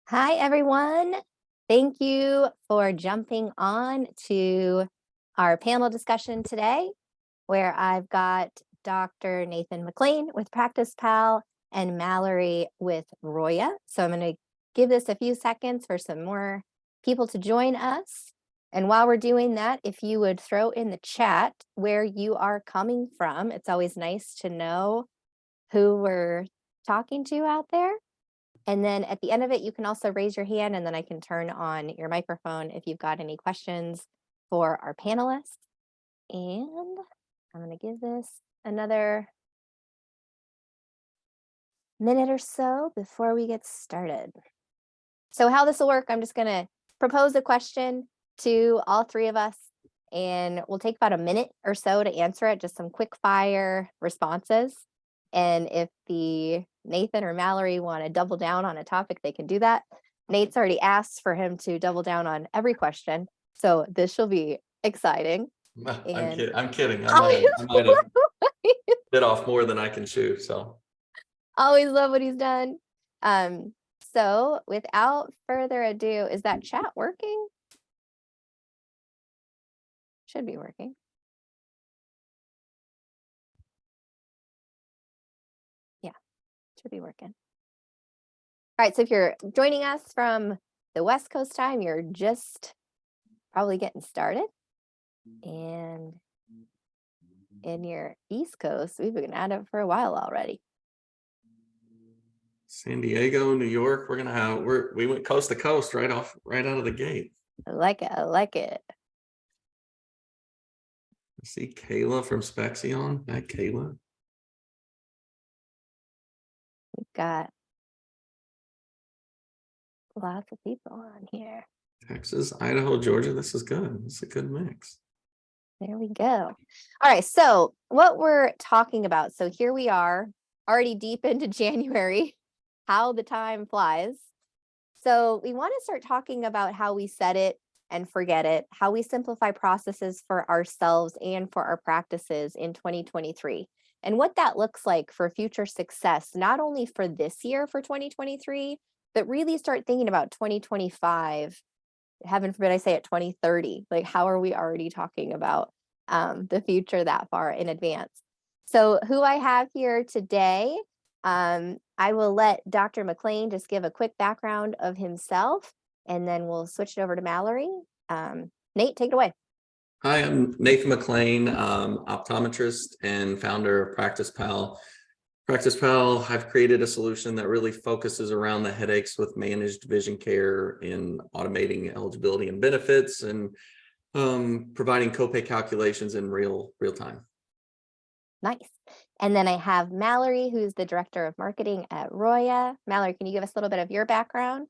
Hi, everyone. Thank you for jumping on to our panel discussion today, where I've got Dr. Nathan McClain with PracticePal and Mallory with Roya. So I'm going to give this a few seconds for some more people to join us. And while we're doing that, if you would throw in the chat where you are coming from, it's always nice to know who we're talking to out there. And then at the end of it, you can also raise your hand and then I can turn on your microphone if you've got any questions for our panelists. And I'm going to give this another minute or so before we get started. So how this will work, I'm just going to propose a question to all three of us, and we'll take about a minute or so to answer it, just some quick fire responses. And if Nathan or Mallory want to double down on a topic, they can do that. Nate's already asked for him to double down on every question, so this shall be exciting. I'm kidding. I might have bit off more than I can chew. So always love what he's done. So without further ado, is that chat working? Should be working. Yeah, should be working. All right, so if you're joining us from the West Coast time, you're just probably getting started. And in your East Coast, we've been at it for a while already. San Diego, New York, we went coast to coast right out of the gate. I like it. I like it. I see Kayla from Spexion. Hi, Kayla. We've got lots of people on here. Texas, Idaho, Georgia. This is good. This is a good mix. There we go. All right. So what we're talking about. So here we are already deep into January, how the time flies. So we want to start talking about how we set it and forget it, how we simplify processes for ourselves and for our practices in 2023, and what that looks like for future success, not only for this year for 2023, but really start thinking about 2025. Heaven forbid I say it, 2030. Like, how are we already talking about the future that far in advance? So who I have here today, I will let Dr. McClain just give a quick background of himself, and then we'll switch it over to Mallory. Nate, take it away. Hi, I'm Nathan McClain, optometrist and founder of PracticePal. PracticePal, I've created a solution that really focuses around the headaches with managed vision care in automating eligibility and benefits and providing copay calculations in real time. Nice. And then I have Mallory, who's the director of marketing at Roya. Mallory, can you give us a little bit of your background?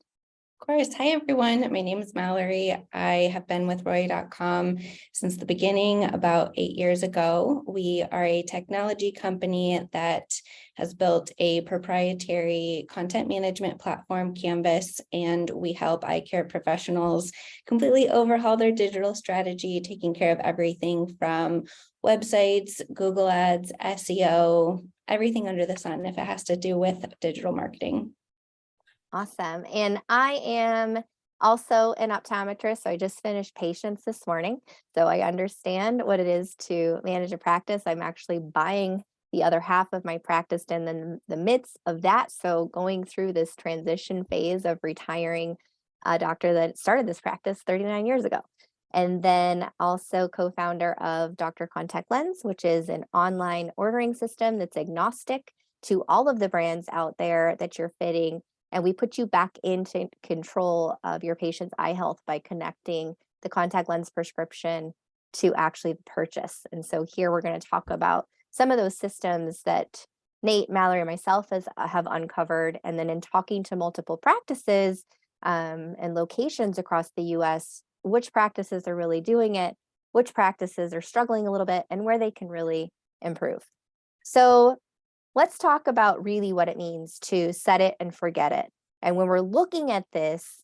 Of course. Hi, everyone. My name is Mallory. I have been with Roya.com since the beginning, about 8 years ago. We are a technology company that has built a proprietary content management platform, Canvas, and we help eye care professionals completely overhaul their digital strategy, taking care of everything from websites, Google Ads, SEO, everything under the sun if it has to do with digital marketing. Awesome. And I am also an optometrist. So I just finished patients this morning. So I understand what it is to manage a practice. I'm actually buying the other half of my practice and then the midst of that. So going through this transition phase of retiring a doctor that started this practice 39 years ago. And then also co-founder of Dr.Contact Lens, which is an online ordering system that's agnostic to all of the brands out there that you're fitting. And we put you back into control of your patient's eye health by connecting the contact lens prescription to actually the purchase. And so here we're going to talk about some of those systems that Nate, Mallory, and myself have uncovered. And then in talking to multiple practices and locations across the US, which practices are really doing it, which practices are struggling a little bit, and where they can really improve. So let's talk about really what it means to set it and forget it. And when we're looking at this,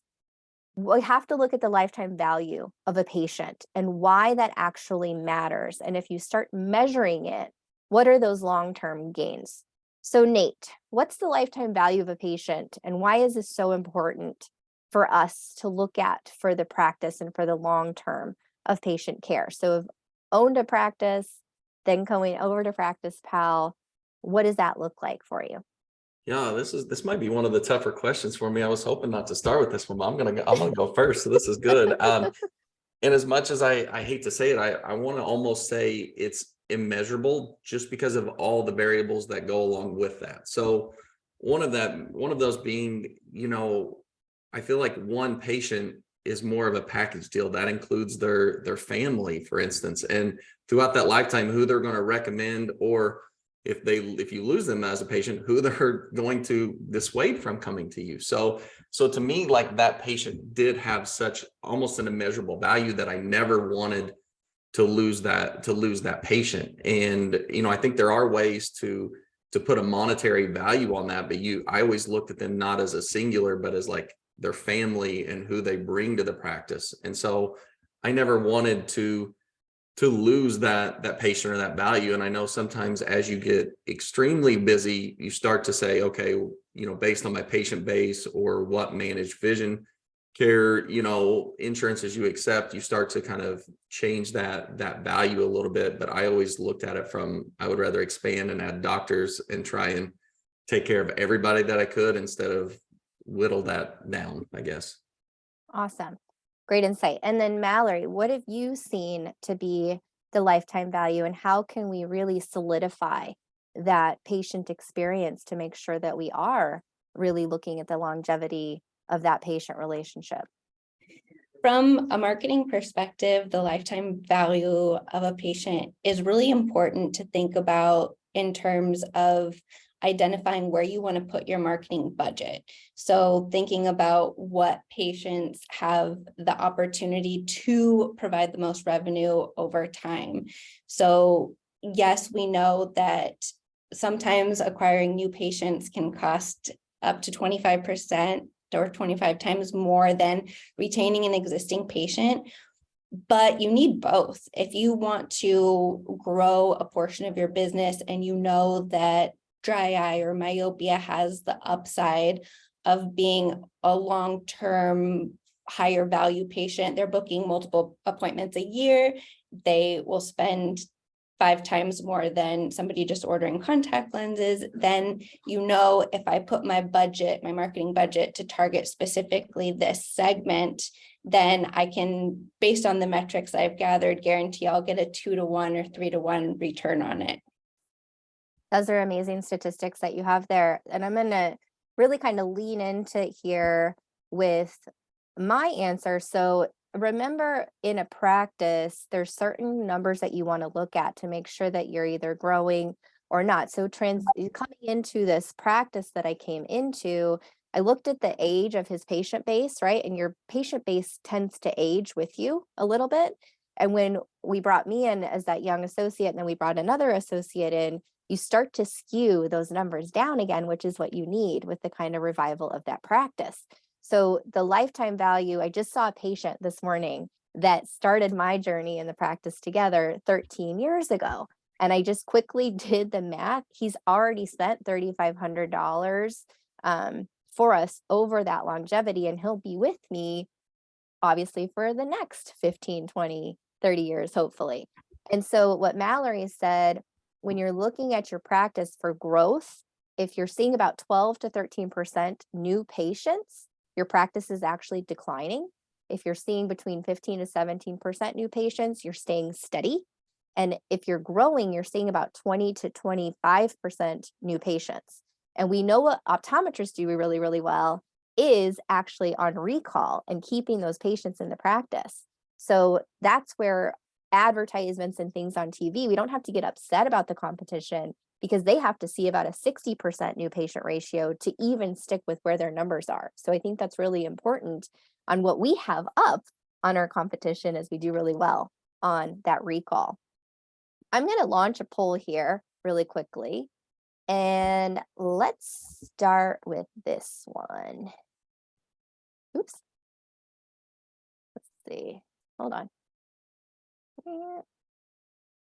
we have to look at the lifetime value of a patient and why that actually matters. And if you start measuring it, what are those long-term gains? So Nate, what's the lifetime value of a patient and why is this so important for us to look at for the practice and for the long term of patient care? So if owned a practice, then going over to PracticePal, what does that look like for you? Yeah, this might be one of the tougher questions for me. I was hoping not to start with this one, but I'm gonna go first. So this is good. And as much as I hate to say it, I want to almost say it's immeasurable just because of all the variables that go along with that. So one of those being, I feel like one patient is more of a package deal that includes their family, for instance, and throughout that lifetime, who they're going to recommend, or if you lose them as a patient, who they're going to dissuade from coming to you. So to me, like, that patient did have such almost an immeasurable value that I never wanted to lose that patient. And I think there are ways to put a monetary value on that, but I always looked at them not as a singular, but as like their family and who they bring to the practice. And so I never wanted to lose that patient or that value. And I know sometimes as you get extremely busy, you start to say, okay, based on my patient base or what managed vision care, insurances you accept, you start to kind of change that value a little bit. But I always looked at it from, I would rather expand and add doctors and try and take care of everybody that I could instead of whittle that down, I guess. Awesome. Great insight. And then Mallory, what have you seen to be the lifetime value and how can we really solidify that patient experience to make sure that we are really looking at the longevity of that patient relationship? From a marketing perspective, the lifetime value of a patient is really important to think about in terms of identifying where you want to put your marketing budget. So thinking about what patients have the opportunity to provide the most revenue over time. So yes, we know that sometimes acquiring new patients can cost up to 25% or 25 times more than retaining an existing patient. But you need both. If you want to grow a portion of your business and you know that dry eye or myopia has the upside of being a long-term higher value patient, they're booking multiple appointments a year, they will spend 5 times more than somebody just ordering contact lenses, then if I put my marketing budget to target specifically this segment, then I can, based on the metrics I've gathered, guarantee I'll get a 2-to-1 or 3-to-1 return on it. Those are amazing statistics that you have there. And I'm going to really kind of lean into here with my answer. So remember, in a practice, there's certain numbers that you want to look at to make sure that you're either growing or not. So coming into this practice that I came into, I looked at the age of his patient base, right? And your patient base tends to age with you a little bit. And when we brought me in as that young associate, and then we brought another associate in, you start to skew those numbers down again, which is what you need with the kind of revival of that practice. So the lifetime value, I just saw a patient this morning that started my journey in the practice together 13 years ago. And I just quickly did the math. He's already spent $3,500 for us over that longevity, and he'll be with me obviously for the next 15, 20, 30 years, hopefully. And so what Mallory said, when you're looking at your practice for growth, if you're seeing about 12 to 13% new patients, your practice is actually declining. If you're seeing between 15 to 17% new patients, you're staying steady. And if you're growing, you're seeing about 20 to 25% new patients. And we know what optometrists do really, really well is actually on recall and keeping those patients in the practice. So that's where advertisements and things on TV, we don't have to get upset about the competition because they have to see about a 60% new patient ratio to even stick with where their numbers are. So I think that's really important on what we have up on our competition as we do really well on that recall. I'm going to launch a poll here really quickly. And let's start with this one. Oops. see. Hold on.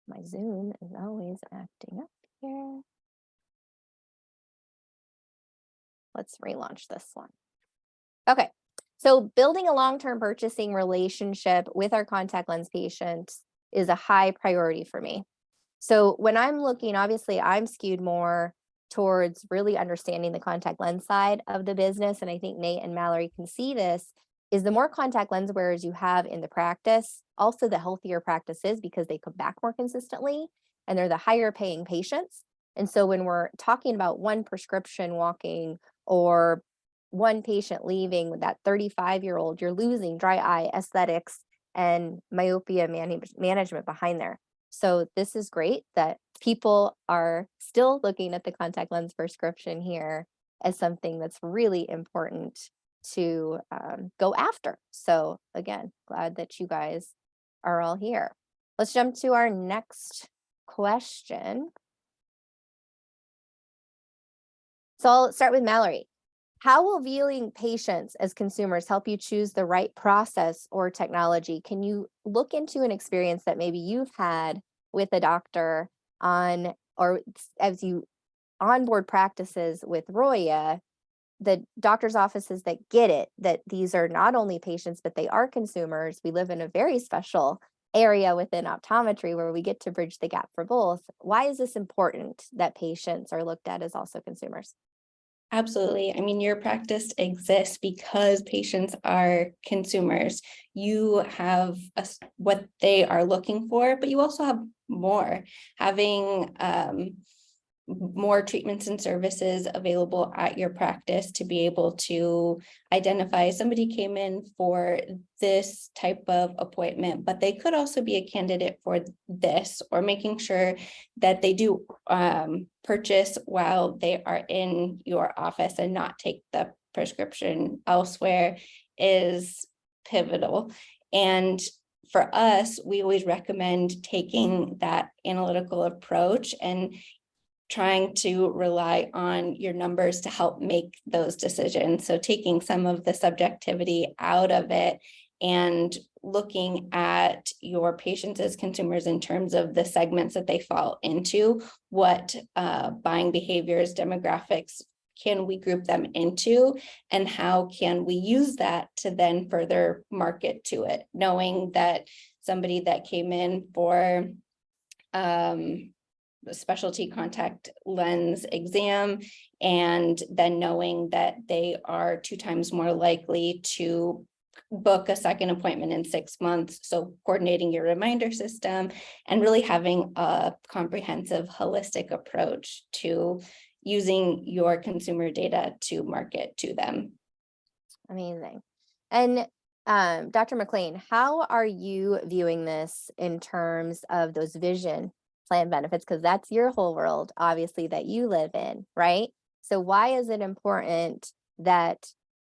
My Zoom is always acting up here. Let's relaunch this one. Okay. So building a long-term purchasing relationship with our contact lens patients is a high priority for me. So when I'm looking, obviously I'm skewed more towards really understanding the contact lens side of the business. And I think Nate and Mallory can see this, is the more contact lens wearers you have in the practice, also the healthier practice is because they come back more consistently and they're the higher paying patients. And so when we're talking about one prescription walking or one patient leaving with that 35-year-old, you're losing dry eye aesthetics and myopia management behind there. So this is great that people are still looking at the contact lens prescription here as something that's really important to go after. So again, glad that you guys are all here. Let's jump to our next question. So I'll start with Mallory. How will viewing patients as consumers help you choose the right process or technology? Can you look into an experience that maybe you've had with a doctor on, or as you onboard practices with Roya, the doctor's offices that get it, that these are not only patients, but they are consumers. We live in a very special area within optometry where we get to bridge the gap for both. Why is this important that patients are looked at as also consumers? Absolutely. I mean, your practice exists because patients are consumers. You have what they are looking for, but you also have more. Having more treatments and services available at your practice to be able to identify somebody came in for this type of appointment, but they could also be a candidate for this, or making sure that they do purchase while they are in your office and not take the prescription elsewhere is pivotal. And for us, we always recommend taking that analytical approach and trying to rely on your numbers to help make those decisions. So taking some of the subjectivity out of it and looking at your patients as consumers in terms of the segments that they fall into, what buying behaviors, demographics can we group them into, and how can we use that to then further market to it, knowing that somebody that came in for specialty contact lens exam, and then knowing that they are 2 times more likely to book a second appointment in 6 months. So coordinating your reminder system and really having a comprehensive, holistic approach to using your consumer data to market to them. Amazing. And Dr. McClain, how are you viewing this in terms of those vision plan benefits? Because that's your whole world, obviously, that you live in, right? So why is it important that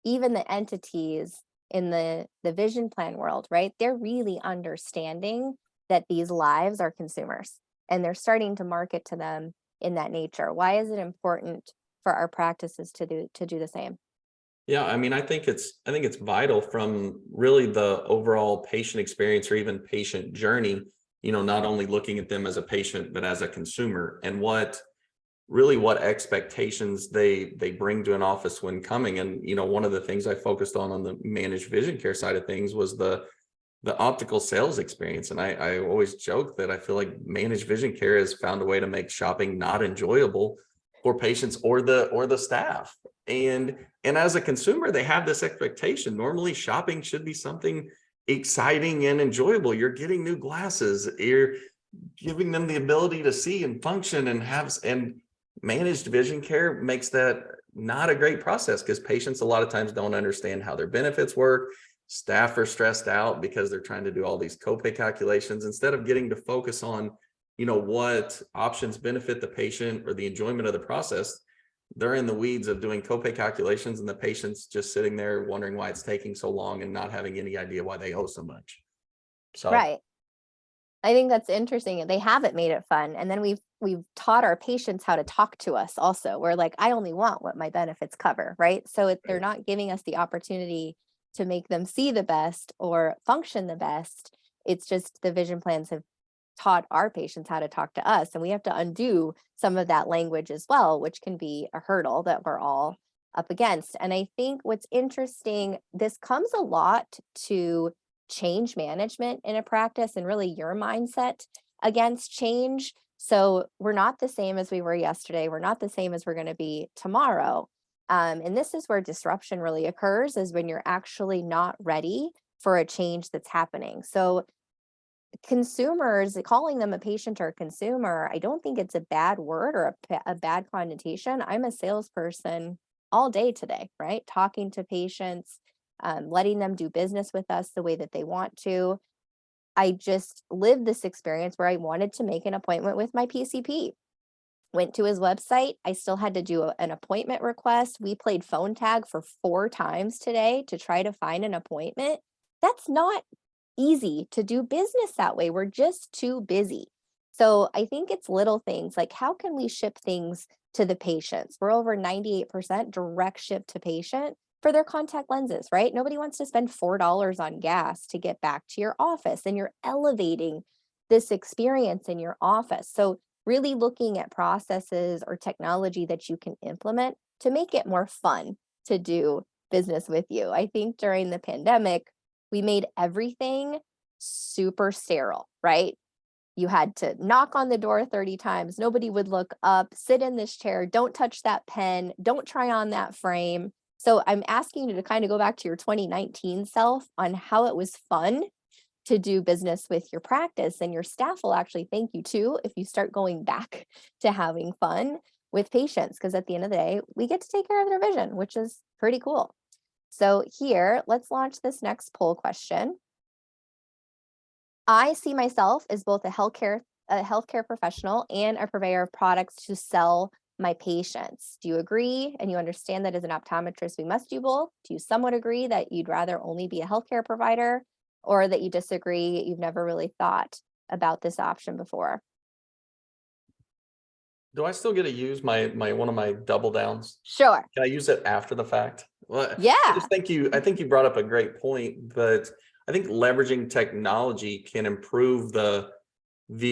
even the entities in the vision plan world, right, they're really understanding that these lives are consumers and they're starting to market to them in that nature? Why is it important for our practices to do the same? Yeah, I mean, I think it's vital from really the overall patient experience or even patient journey, not only looking at them as a patient, but as a consumer, and what expectations they bring to an office when coming. And, one of the things I focused on the managed vision care side of things was the optical sales experience. And I always joke that I feel like managed vision care has found a way to make shopping not enjoyable for patients or the staff. And as a consumer, they have this expectation. Normally shopping should be something exciting and enjoyable. You're getting new glasses, you're giving them the ability to see and function and managed vision care makes that not a great process because patients a lot of times don't understand how their benefits work. Staff are stressed out because they're trying to do all these copay calculations instead of getting to focus on, what options benefit the patient or the enjoyment of the process. They're in the weeds of doing copay calculations and the patient's just sitting there wondering why it's taking so long and not having any idea why they owe so much. So Right. I think that's interesting. They haven't made it fun. And then we've taught our patients how to talk to us also. We're like, I only want what my benefits cover, right? So they're not giving us the opportunity to make them see the best or function the best. It's just the vision plans have taught our patients how to talk to us, and we have to undo some of that language as well, which can be a hurdle that we're all up against. And I think what's interesting, this comes a lot to change management in a practice and really your mindset against change. So we're not the same as we were yesterday. We're not the same as we're going to be tomorrow. And this is where disruption really occurs, is when you're actually not ready for a change that's happening. So consumers, calling them a patient or a consumer, I don't think it's a bad word or a bad connotation. I'm a salesperson all day today, right? Talking to patients, letting them do business with us the way that they want to. I just lived this experience where I wanted to make an appointment with my PCP. Went to his website. I still had to do an appointment request. We played phone tag for 4 times today to try to find an appointment. That's not easy to do business that way. We're just too busy. So I think it's little things like, how can we ship things to the patients? We're over 98% direct ship to patient for their contact lenses, right? Nobody wants to spend $4 on gas to get back to your office, and you're elevating this experience in your office. So really looking at processes or technology that you can implement to make it more fun to do business with you. I think during the pandemic, we made everything super sterile, right? You had to knock on the door 30 times. Nobody would look up, sit in this chair, don't touch that pen, don't try on that frame. So I'm asking you to kind of go back to your 2019 self on how it was fun to do business with your practice, and your staff will actually thank you too if you start going back to having fun with patients, because at the end of the day, we get to take care of their vision, which is pretty cool. So here, let's launch this next poll question. I see myself as both a healthcare professional and a purveyor of products to sell my patients. Do you agree? And you understand that as an optometrist, we must do both? Do you somewhat agree that you'd rather only be a healthcare provider, or that you disagree, you've never really thought about this option before? Do I still get to use my one of my double downs? Sure. Can I use it after the fact? Well, I Yeah. just think I think you brought up a great point, but I think leveraging technology can improve the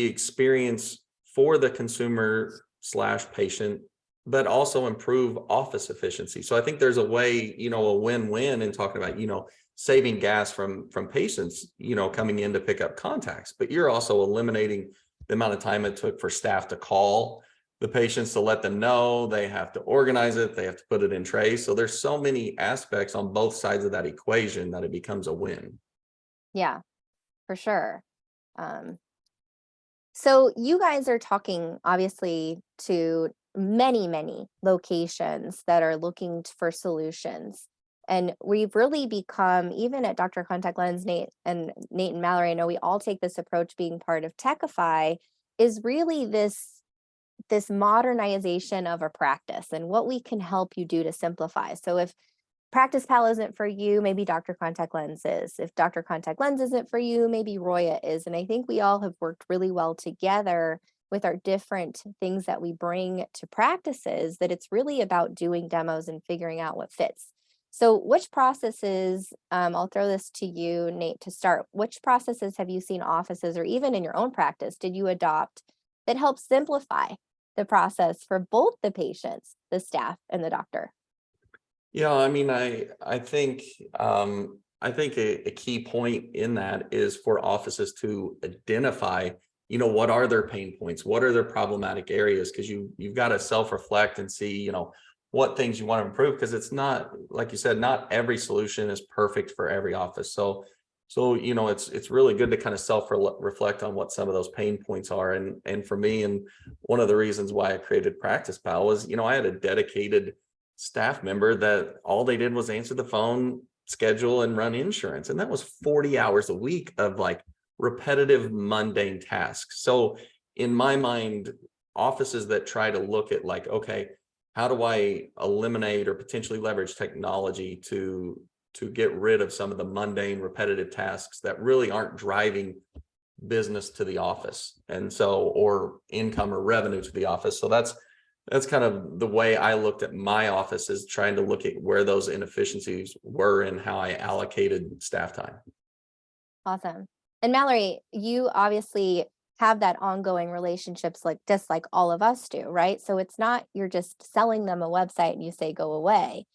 experience for the consumer slash patient, but also improve office efficiency. So I think there's a way, a win-win in talking about, saving gas from patients, coming in to pick up contacts, but you're also eliminating the amount of time it took for staff to call the patients to let them know. They have to organize it, they have to put it in trays. So there's so many aspects on both sides of that equation that it becomes a win. Yeah, for sure. So you guys are talking obviously to many, many locations that are looking for solutions. And we've really become, even at Dr. Contact Lens, Nate and Mallory, I know we all take this approach being part of Techify, is really this modernization of a practice and what we can help you do to simplify. So if PracticePal isn't for you, maybe Dr. Contact Lens is. If Dr. Contact Lens isn't for you, maybe Roya is. And I think we all have worked really well together with our different things that we bring to practices, that it's really about doing demos and figuring out what fits. So which processes, I'll throw this to you, Nate, to start. Which processes have you seen offices, or even in your own practice, did you adopt that helps simplify the process for both the patients, the staff, and the doctor? Yeah, I mean, I think a key point in that is for offices to identify, what are their pain points, what are their problematic areas, because you've got to self-reflect and see, what things you want to improve, because it's not, like you said, not every solution is perfect for every office. So it's really good to kind of self-reflect on what some of those pain points are. And for me, and one of the reasons why I created PracticePal was, I had a dedicated staff member that all they did was answer the phone, schedule, and run insurance. And that was 40 hours a week of like repetitive, mundane tasks. So in my mind, offices that try to look at like, okay, how do I eliminate or potentially leverage technology to get rid of some of the mundane, repetitive tasks that really aren't driving business to the office, and so, or income or revenue to the office. So that's that's kind of the way I looked at my office, is trying to look at where those inefficiencies were and how I allocated staff time. Awesome. And Mallory, you obviously have that ongoing relationships, like just like all of us do, right? So it's not you're just selling them a website and you say go away.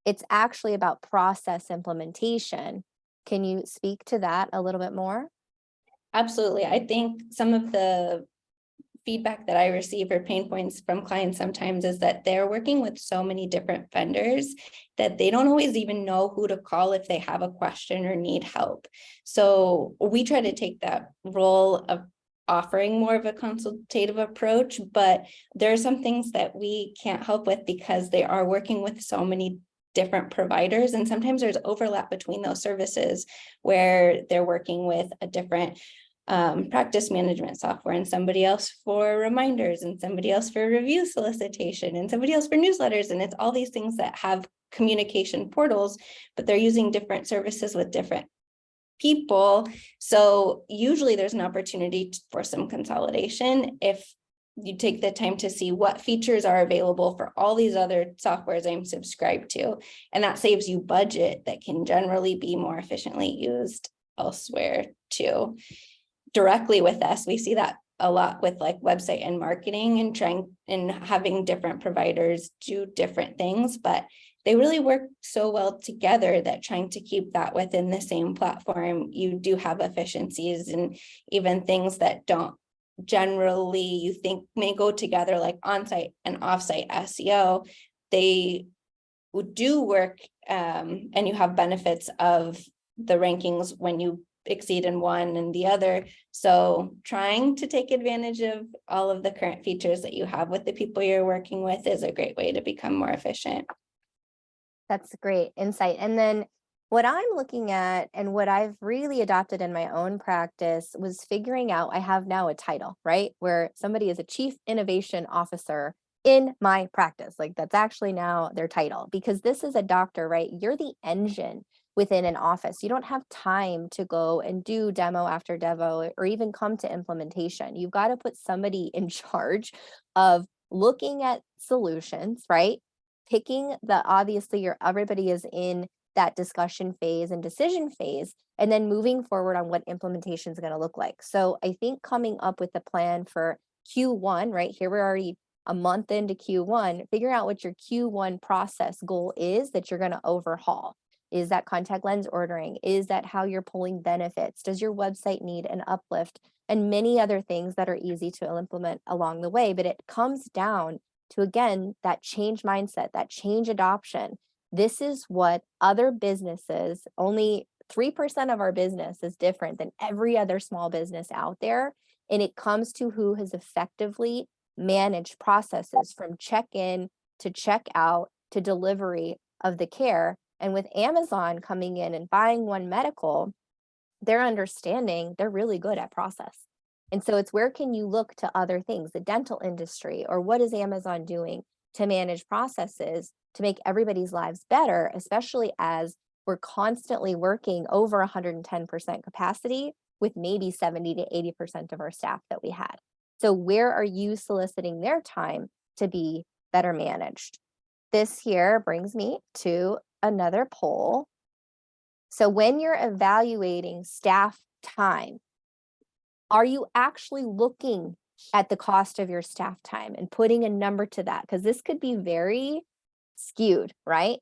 It's actually about process implementation. Can you speak to that a little bit more? Absolutely. I think some of the feedback that I receive or pain points from clients sometimes is that they're working with so many different vendors that they don't always even know who to call if they have a question or need help. So we try to take that role of offering more of a consultative approach, but there are some things that we can't help with because they are working with so many different providers, and sometimes there's overlap between those services where they're working with a different practice management software and somebody else for reminders and somebody else for review solicitation and somebody else for newsletters. And it's all these things that have communication portals, but they're using different services with different people. So usually there's an opportunity for some consolidation if you take the time to see what features are available for all these other softwares I'm subscribed to. And that saves you budget that can generally be more efficiently used elsewhere too. Directly with us, we see that a lot with like website and marketing and trying and having different providers do different things, but they really work so well together that trying to keep that within the same platform, you do have efficiencies, and even things that don't generally you think may go together, like on-site and off-site SEO, they do work, and you have benefits of the rankings when you exceed in one and the other. So trying to take advantage of all of the current features that you have with the people you're working with is a great way to become more efficient. That's great insight. And then what I'm looking at and what I've really adopted in my own practice was figuring out, I have now a title, right? Where somebody is a chief innovation officer in my practice. Like that's actually now their title, because this is a doctor, right? You're the engine within an office. You don't have time to go and do demo after demo or even come to implementation. You've got to put somebody in charge of looking at solutions, right? Picking the, obviously everybody is in that discussion phase and decision phase, and then moving forward on what implementation is going to look like. So I think coming up with a plan for Q1, right here, we're already a month into Q1, figuring out what your Q1 process goal is that you're going to overhaul. Is that contact lens ordering? Is that how you're pulling benefits? Does your website need an uplift? And many other things that are easy to implement along the way. But it comes down to, again, that change mindset, that change adoption. This is what other businesses, only 3% of our business is different than every other small business out there. And it comes to who has effectively managed processes from check-in to check-out to delivery of the care. And with Amazon coming in and buying One Medical, they're understanding they're really good at process. And so it's where can you look to other things, the dental industry, or what is Amazon doing to manage processes to make everybody's lives better, especially as we're constantly working over 110% capacity with maybe 70 to 80% of our staff that we had. So where are you soliciting their time to be better managed? This here brings me to another poll. So when you're evaluating staff time, are you actually looking at the cost of your staff time and putting a number to that? Because this could be very skewed, right?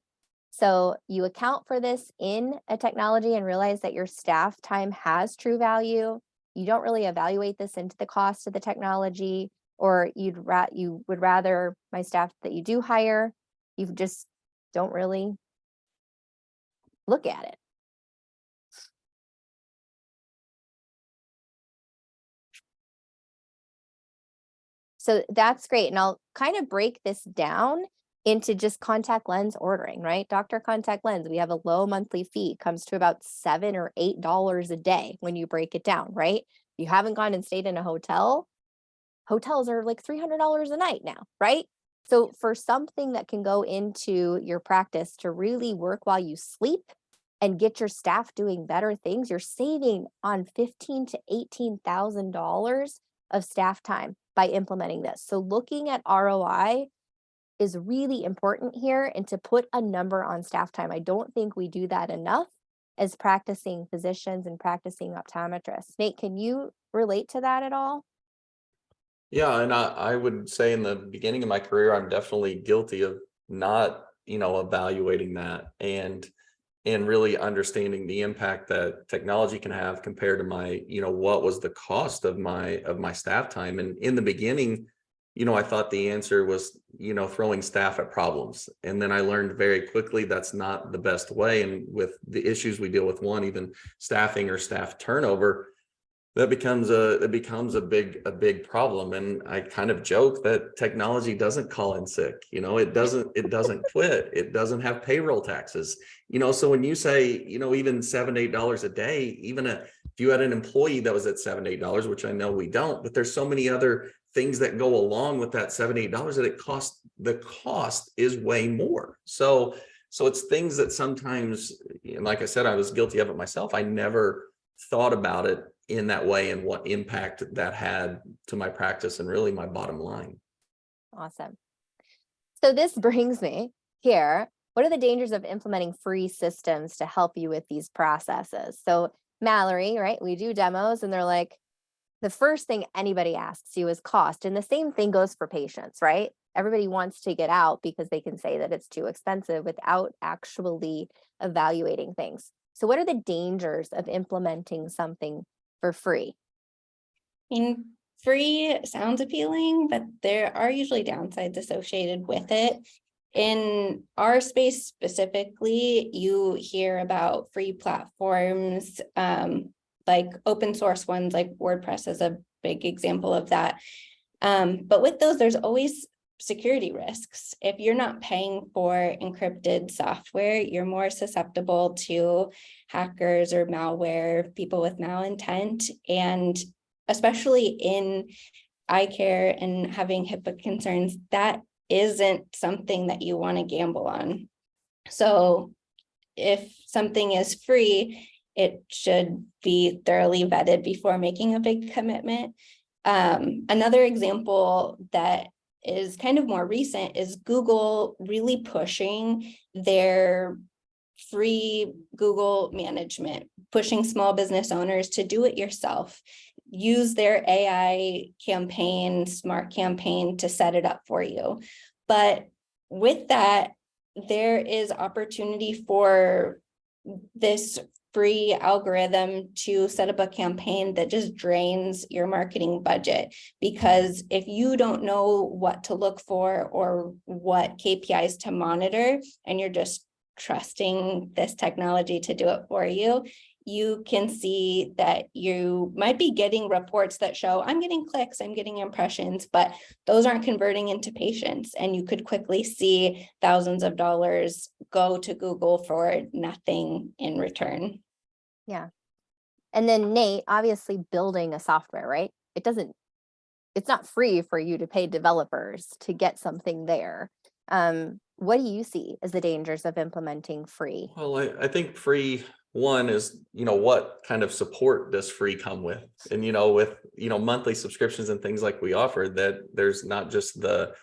So you account for this in a technology and realize that your staff time has true value. You don't really evaluate this into the cost of the technology, or you would rather my staff that you do hire, you just don't really look at it. So that's great. And I'll kind of break this down into just contact lens ordering, right? Dr.Contact lens, we have a low monthly fee, comes to about $7 or $8 a day when you break it down, right? You haven't gone and stayed in a hotel. Hotels are like $300 a night now, right? So for something that can go into your practice to really work while you sleep and get your staff doing better things, you're saving on $15,000 to $18,000 of staff time by implementing this. So looking at ROI is really important here, and to put a number on staff time. I don't think we do that enough as practicing physicians and practicing optometrists. Nate, can you relate to that at all? Yeah, and I would say in the beginning of my career, I'm definitely guilty of not, evaluating that and really understanding the impact that technology can have compared to my, what was the cost of my staff time. And in the beginning, I thought the answer was, throwing staff at problems. And then I learned very quickly that's not the best way. And with the issues we deal with, one, even staffing or staff turnover, that becomes a big problem. And I kind of joke that technology doesn't call in sick. It doesn't quit. It doesn't have payroll taxes. So when you say, even $7 to $8 a day, if you had an employee that was at $7 to $8, which I know we don't, but there's so many other things that go along with that $7 to $8 that the cost is way more. So it's things that sometimes, and like I said, I was guilty of it myself. I never thought about it in that way and what impact that had to my practice and really my bottom line. Awesome. So this brings me here. What are the dangers of implementing free systems to help you with these processes? So Mallory, right? We do demos and they're like, the first thing anybody asks you is cost. And the same thing goes for patients, right? Everybody wants to get out because they can say that it's too expensive without actually evaluating things. So what are the dangers of implementing something for free? I mean, free sounds appealing, but there are usually downsides associated with it. In our space specifically, you hear about free platforms, like open source ones, like WordPress is a big example of that. But with those, there's always security risks. If you're not paying for encrypted software, you're more susceptible to hackers or malware, people with malintent. And especially in eye care and having HIPAA concerns, that isn't something that you want to gamble on. So if something is free, it should be thoroughly vetted before making a big commitment. Another example that is kind of more recent is Google really pushing their free Google management, pushing small business owners to do it yourself. Use their AI campaign, smart campaign to set it up for you. But with that, there is opportunity for this free algorithm to set up a campaign that just drains your marketing budget. Because if you don't know what to look for or what KPIs to monitor, and you're just trusting this technology to do it for you, you can see that you might be getting reports that show I'm getting clicks, I'm getting impressions, but those aren't converting into patients. And you could quickly see thousands of dollars go to Google for nothing in return. Yeah. And then Nate, obviously building a software, right? It's not free for you to pay developers to get something there. What do you see as the dangers of implementing free? Well, I think free, one is, what kind of support does free come with? And, with, monthly subscriptions and things like we offer, that there's not just the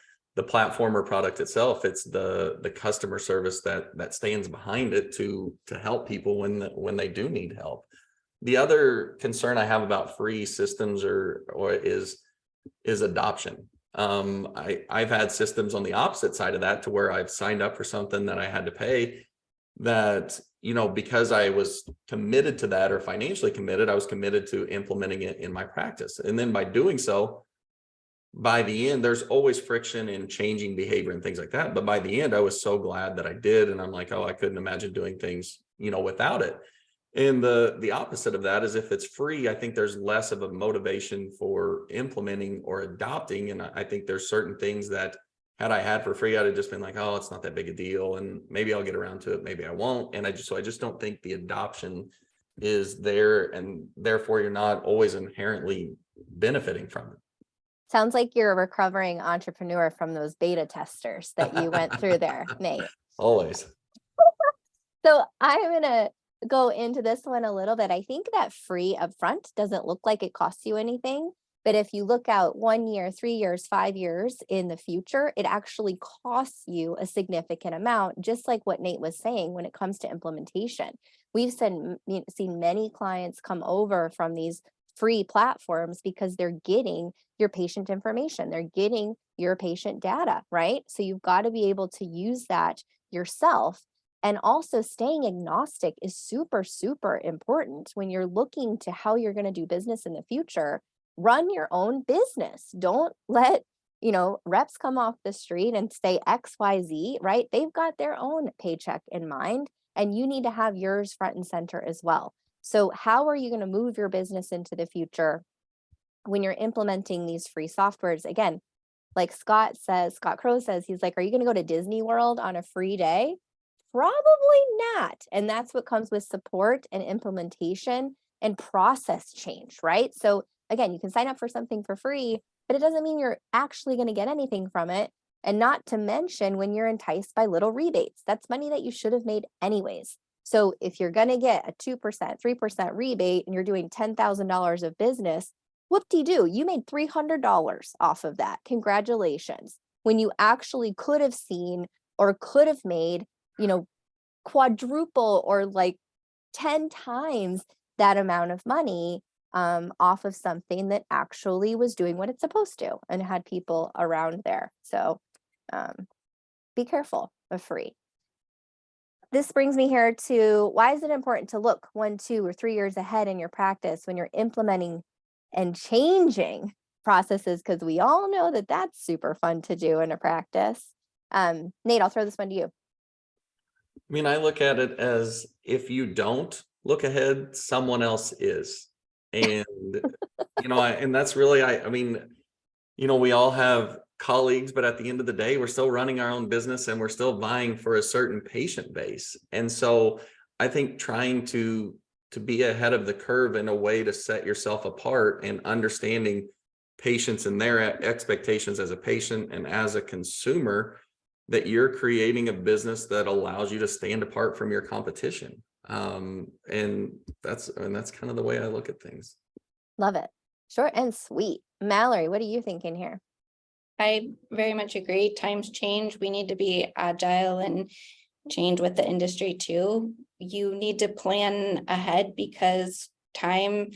platform or product itself, it's the customer service that stands behind it to help people when they do need help. The other concern I have about free systems is adoption. I've had systems on the opposite side of that, to where I've signed up for something that I had to pay, that, because I was committed to that, or financially committed, I was committed to implementing it in my practice. And then by doing so, by the end, there's always friction in changing behavior and things like that. But by the end, I was so glad that I did. And I'm like, oh, I couldn't imagine doing things, without it. And the opposite of that is, if it's free, I think there's less of a motivation for implementing or adopting. And I think there's certain things that, had I had for free, I'd have just been like, oh, it's not that big a deal, and maybe I'll get around to it, maybe I won't. And I just don't think the adoption is there, and therefore you're not always inherently benefiting from it. Sounds like you're a recovering entrepreneur from those beta testers that you went through there, Nate. Always. So I'm going to go into this one a little bit. I think that free upfront doesn't look like it costs you anything. But if you look out 1 year, 3 years, 5 years in the future, it actually costs you a significant amount, just like what Nate was saying when it comes to implementation. We've seen many clients come over from these free platforms because they're getting your patient information, they're getting your patient data, right? So you've got to be able to use that yourself. And also staying agnostic is super, super important when you're looking to how you're going to do business in the future. Run your own business. Don't let, reps come off the street and say XYZ, right? They've got their own paycheck in mind, and you need to have yours front and center as well. So how are you going to move your business into the future when you're implementing these free softwares? Again, like Scott Crow says, he's like, are you going to go to Disney World on a free day? Probably not. And that's what comes with support and implementation and process change, right? So again, you can sign up for something for free, but it doesn't mean you're actually going to get anything from it. And not to mention when you're enticed by little rebates, that's money that you should have made anyways. So if you're going to get a 2%, 3% rebate and you're doing $10,000 of business, whoop-de-doo, you made $300 off of that. Congratulations. When you actually could have seen or could have made, quadruple or like 10 times that amount of money off of something that actually was doing what it's supposed to and had people around there. So be careful of free. This brings me here to, why is it important to look 1, 2, or 3 years ahead in your practice when you're implementing and changing processes? Because we all know that that's super fun to do in a practice. Nate, I'll throw this one to you. I mean, I look at it as if you don't look ahead, someone else is. And, and that's really, I mean, we all have colleagues, but at the end of the day, we're still running our own business and we're still vying for a certain patient base. And so I think trying to be ahead of the curve in a way to set yourself apart and understanding patients and their expectations as a patient and as a consumer, that you're creating a business that allows you to stand apart from your competition. And that's kind of the way I look at things. Love it. Short and sweet. Mallory, what are you thinking here? I very much agree. Times change. We need to be agile and change with the industry too. You need to plan ahead because time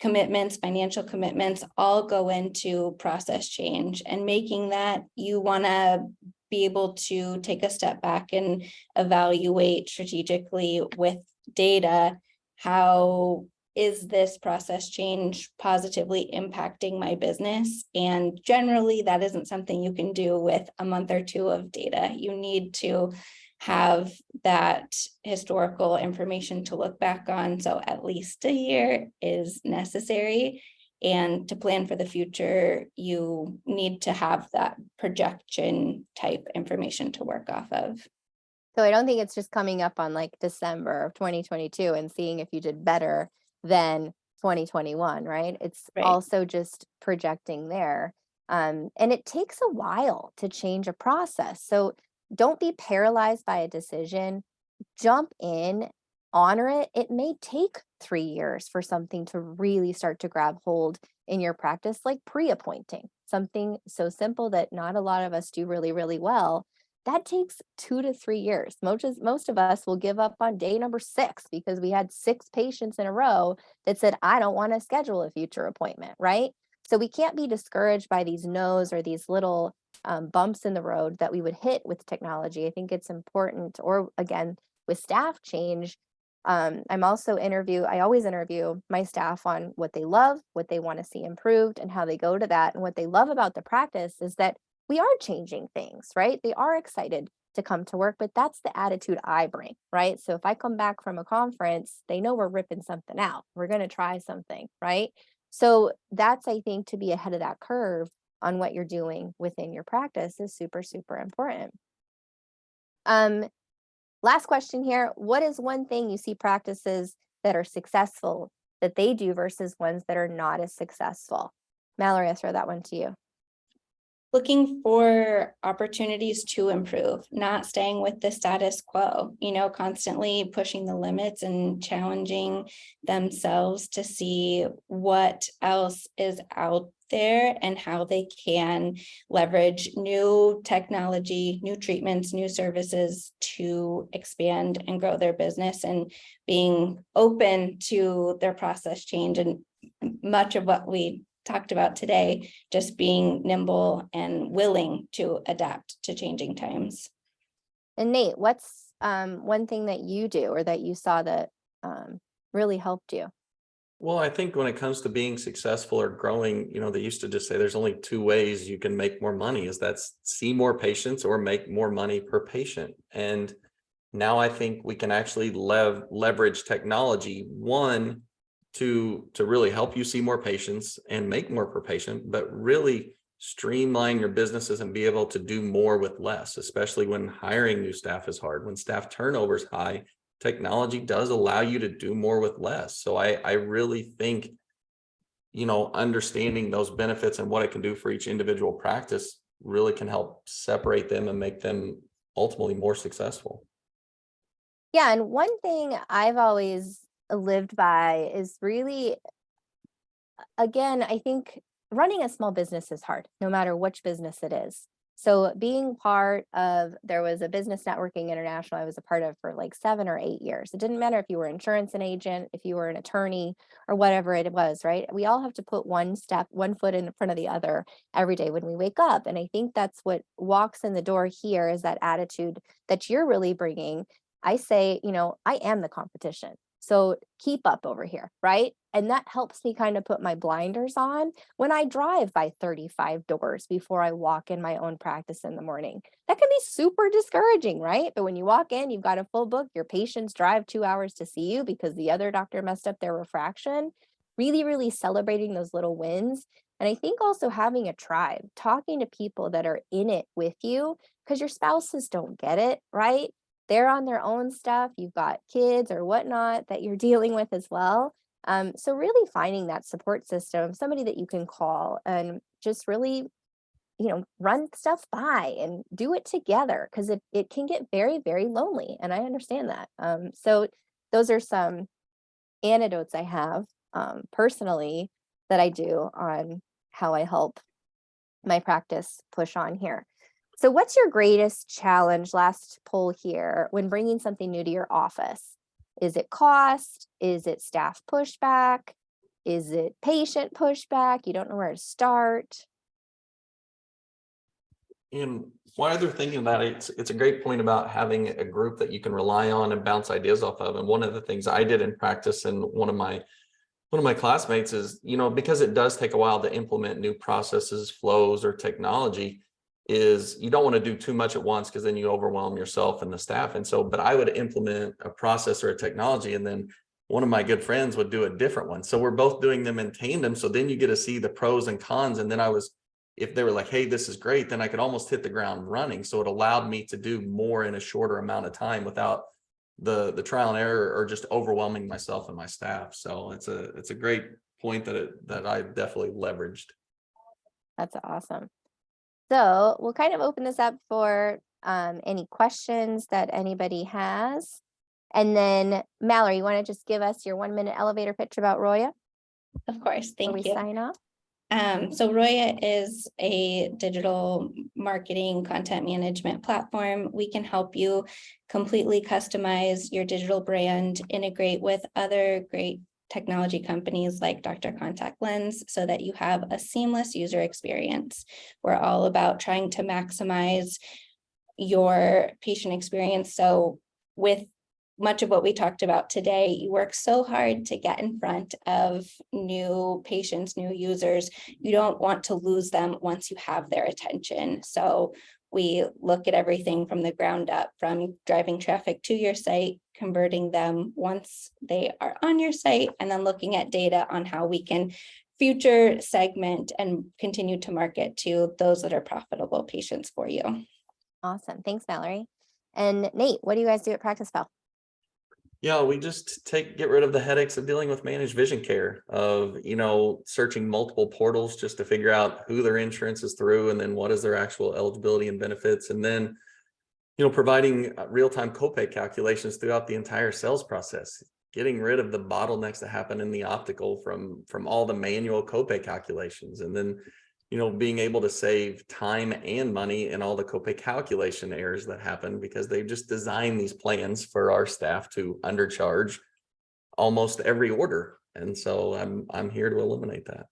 commitments, financial commitments all go into process change, and making that, you want to be able to take a step back and evaluate strategically with data, how is this process change positively impacting my business? And generally that isn't something you can do with a month or two of data. You need to have that historical information to look back on. So at least a year is necessary. And to plan for the future, you need to have that projection type information to work off of. So I don't think it's just coming up on like December of 2022 and seeing if you did better than 2021, right? It's Right. also just projecting there. And it takes a while to change a process. So don't be paralyzed by a decision. Jump in, honor it. It may take 3 years for something to really start to grab hold in your practice, like pre-appointing, something so simple that not a lot of us do really, really well. That takes 2 to 3 years. Most of us will give up on day number 6 because we had 6 patients in a row that said, I don't want to schedule a future appointment, right? So we can't be discouraged by these no's or these little bumps in the road that we would hit with technology. I think it's important, or again, with staff change, I always interview my staff on what they love, what they want to see improved, and how they go to that. And what they love about the practice is that we are changing things, right? They are excited to come to work, but that's the attitude I bring, right? So if I come back from a conference, they know we're ripping something out. We're going to try something, right? So that's, I think, to be ahead of that curve on what you're doing within your practice is super, super important. Last question here. What is one thing you see practices that are successful that they do versus ones that are not as successful? Mallory, I'll throw that one to you. looking for opportunities to improve, not staying with the status quo, constantly pushing the limits and challenging themselves to see what else is out there and how they can leverage new technology, new treatments, new services to expand and grow their business, and being open to their process change. And much of what we talked about today, just being nimble and willing to adapt to changing times. And Nate, what's one thing that you do or that you saw that really helped you? Well, I think when it comes to being successful or growing, they used to just say there's only two ways you can make more money, is that's see more patients or make more money per patient. And now I think we can actually leverage technology, one, to really help you see more patients and make more per patient, but really streamline your businesses and be able to do more with less, especially when hiring new staff is hard, when staff turnover is high. Technology does allow you to do more with less. So I really think, understanding those benefits and what it can do for each individual practice really can help separate them and make them ultimately more successful. Yeah, and one thing I've always lived by is really, again, I think running a small business is hard, no matter which business it is. So being part of, there was a Business Networking International I was a part of for like 7 or 8 years. It didn't matter if you were an insurance agent, if you were an attorney, or whatever it was, right? We all have to put one foot in front of the other every day when we wake up. And I think that's what walks in the door here, is that attitude that you're really bringing. I say, I am the competition. So keep up over here, right? And that helps me kind of put my blinders on when I drive by 35 doors before I walk in my own practice in the morning. That can be super discouraging, right? But when you walk in, you've got a full book, your patients drive 2 hours to see you because the other doctor messed up their refraction. Really, really celebrating those little wins. And I think also having a tribe, talking to people that are in it with you, because your spouses don't get it, right? They're on their own stuff. You've got kids or whatnot that you're dealing with as well. So really finding that support system, somebody that you can call and just really, run stuff by and do it together, because it can get very, very lonely. And I understand that. So those are some anecdotes I have personally that I do on how I help my practice push on here. So what's your greatest challenge, last poll here, when bringing something new to your office? Is it cost? Is it staff pushback? Is it patient pushback? You don't know where to start? And while they're thinking about it, it's a great point about having a group that you can rely on and bounce ideas off of. And one of the things I did in practice, and one of my classmates is, because it does take a while to implement new processes, flows, or technology, is you don't want to do too much at once, because then you overwhelm yourself and the staff. And so, but I would implement a process or a technology, and then one of my good friends would do a different one. So we're both doing them in tandem. So then you get to see the pros and cons. And then if they were like, hey, this is great, then I could almost hit the ground running. So it allowed me to do more in a shorter amount of time without the trial and error or just overwhelming myself and my staff. So it's a great point that I definitely leveraged. That's awesome. So we'll kind of open this up for any questions that anybody has. And then Mallory, you want to just give us your 1-minute elevator pitch about Roya? Of course, Before thank we you. sign off. So Roya is a digital marketing content management platform. We can help you completely customize your digital brand, integrate with other great technology companies like Dr.Contact so that you have a seamless user experience. We're all about trying to maximize your patient experience. So with much of what we talked about today, you work so hard to get in front of new patients, new users. You don't want to lose them once you have their attention. So we look at everything from the ground up, from driving traffic to your site, converting them once they are on your site, and then looking at data on how we can future segment and continue to market to those that are profitable patients for you. Awesome. Thanks, Mallory. And Nate, what do you guys do at PracticePal? Yeah, we just get rid of the headaches of dealing with managed vision care, of, searching multiple portals just to figure out who their insurance is through and then what is their actual eligibility and benefits. And then, providing real-time copay calculations throughout the entire sales process, getting rid of the bottlenecks that happen in the optical from all the manual copay calculations. And then, being able to save time and money in all the copay calculation errors that happen because they've just designed these plans for our staff to undercharge almost every order. And so I'm here to eliminate that.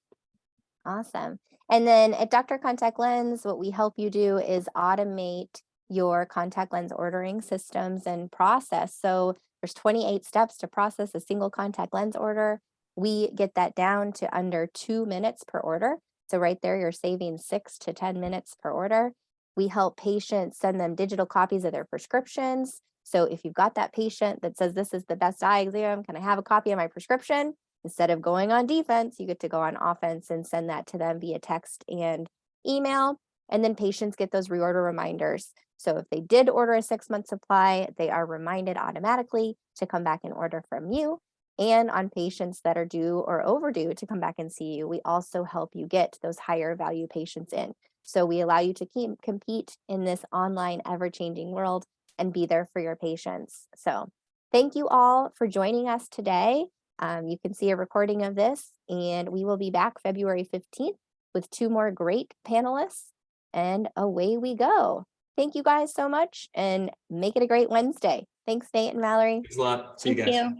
Awesome. And then at Dr. Contact Lens, what we help you do is automate your contact lens ordering systems and process. So there's 28 steps to process a single contact lens order. We get that down to under 2 minutes per order. So right there, you're saving 6 to 10 minutes per order. We help patients send them digital copies of their prescriptions. So if you've got that patient that says, this is the best eye exam, can I have a copy of my prescription? Instead of going on defense, you get to go on offense and send that to them via text and email. And then patients get those reorder reminders. So if they did order a 6-month supply, they are reminded automatically to come back and order from you. And on patients that are due or overdue to come back and see you, we also help you get those higher value patients in. So we allow you to compete in this online ever-changing world and be there for your patients. So thank you all for joining us today. You can see a recording of this, and we will be back February 15th with 2 more great panelists, and away we go. Thank you guys so much, and make it a great Wednesday. Thanks, Nate and Mallory. Thanks a lot. See you Thank guys. you.